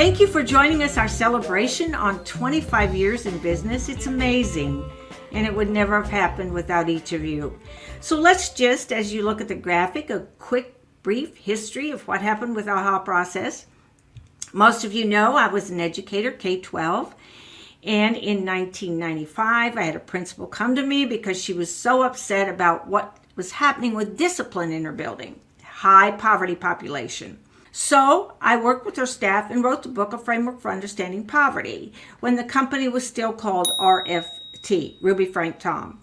Thank you for joining us, our celebration on 25 years in business. It's amazing, and it would never have happened without each of you. So let's just, as you look at the graphic, a quick, brief history of what happened with our AHA process. Most of you know I was an educator, K-12, and in 1995, I had a principal come to me because she was so upset about what was happening with discipline in her building, high poverty population. So I worked with her staff and wrote the book, A Framework for Understanding Poverty, when the company was still called RFT, Ruby Frank Tom.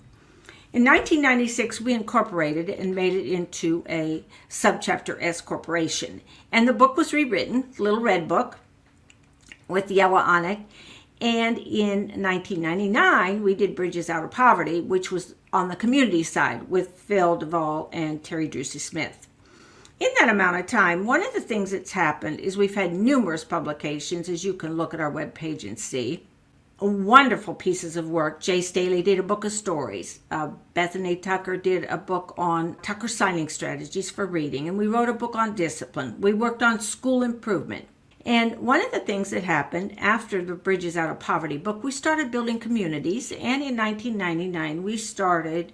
In 1996, we incorporated it and made it into a subchapter S corporation. And the book was rewritten, Little Red Book, with yellow on it. And in 1999, we did Bridges Out of Poverty, which was on the community side with Phil Duvall and Terry Drusey Smith. In that amount of time, one of the things that's happened is we've had numerous publications, as you can look at our webpage and see. Wonderful pieces of work. Jay Staley did a book of stories. Bethany Tucker did a book on Tucker signing strategies for reading. And we wrote a book on discipline. We worked on school improvement. And one of the things that happened after the Bridges Out of Poverty book, we started building communities. And in 1999, we started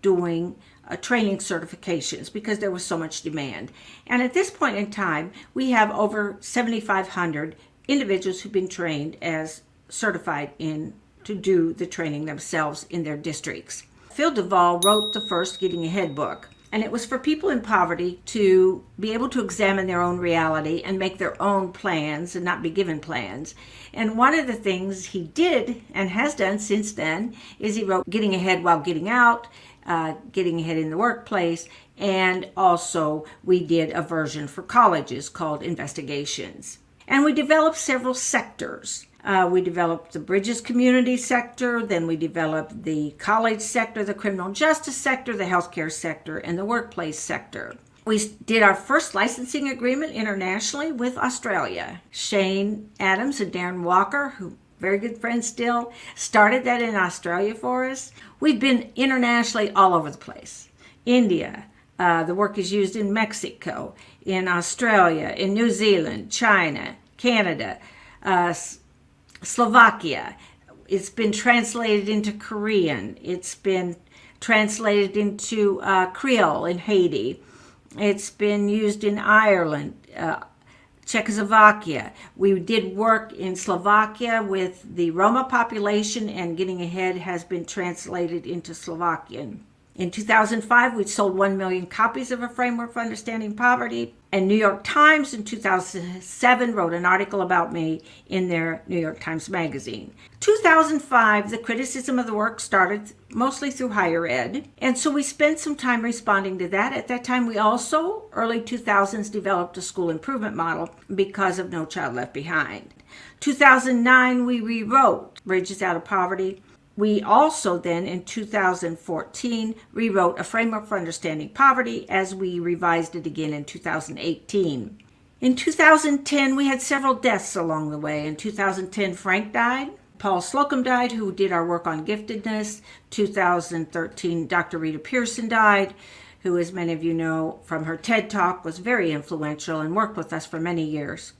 doing training certifications because there was so much demand. And at this point in time, we have over 7,500 individuals who've been trained as certified to do the training themselves in their districts. Phil Duvall wrote the first Getting Ahead book, and it was for people in poverty to be able to examine their own reality and make their own plans and not be given plans. And one of the things he did and has done since then is he wrote Getting Ahead While Getting Out, Getting Ahead in the Workplace, and also we did a version for colleges called Investigations. And we developed several sectors. We developed the Bridges community sector, then we developed the college sector, the criminal justice sector, the healthcare sector, and the workplace sector. We did our first licensing agreement internationally with Australia. Shane Adams and Darren Walker, who very good friends still, started that in Australia for us. We've been internationally all over the place. India, the work is used in Mexico, in Australia, in New Zealand, China, Canada, Slovakia. It's been translated into Korean. It's been translated into Creole in Haiti. It's been used in Ireland, Czechoslovakia. We did work in Slovakia with the Roma population, and Getting Ahead has been translated into Slovakian. In 2005, we sold 1 million copies of A Framework for Understanding Poverty. And New York Times in 2007 wrote an article about me in their New York Times Magazine. 2005, the criticism of the work started mostly through higher ed. And so we spent some time responding to that. At that time, we also, early 2000s, developed a school improvement model because of No Child Left Behind. 2009, we rewrote Bridges Out of Poverty. We also then, in 2014, rewrote A Framework for Understanding Poverty as we revised it again in 2018. In 2010, we had several deaths along the way. In 2010, Frank died. Paul Slocum died, who did our work on giftedness. 2013, Dr. Rita Pearson died, who, as many of you know from her TED Talk, was very influential and worked with us for many years.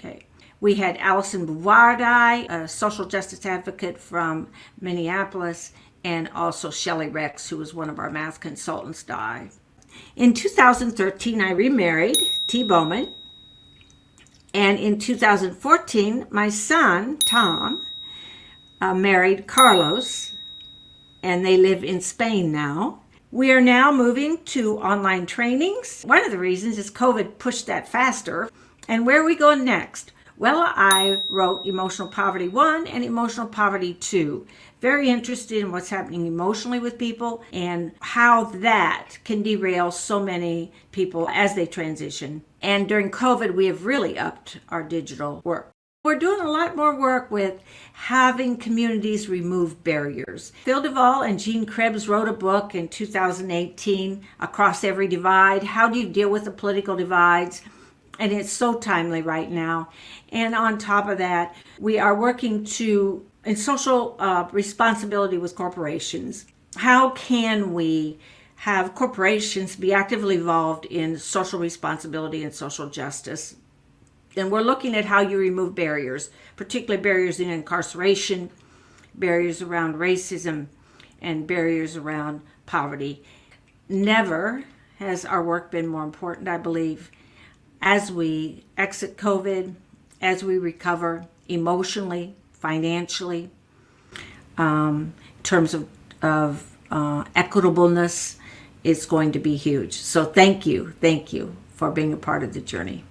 We had Alison Beauvoir die, a social justice advocate from Minneapolis, and also Shelley Rex, who was one of our math consultants, die. In 2013, I remarried T. Bowman, and in 2014, my son, Tom, married Carlos, and they live in Spain now. We are now moving to online trainings. One of the reasons is COVID pushed that faster. And where are we going next? Well, I wrote Emotional Poverty 1 and Emotional Poverty 2. Very interested in what's happening emotionally with people and how that can derail so many people as they transition. And during COVID, we have really upped our digital work. We're doing a lot more work with having communities remove barriers. Phil Duvall and Jean Krebs wrote a book in 2018, Across Every Divide. How do you deal with the political divides? And it's so timely right now. And on top of that, we are working in social responsibility with corporations. How can we have corporations be actively involved in social responsibility and social justice? And we're looking at how you remove barriers, particularly barriers in incarceration, barriers around racism, and barriers around poverty. Never has our work been more important, I believe, as we exit COVID, as we recover emotionally, financially, in terms of equitableness, it's going to be huge. So thank you for being a part of the journey.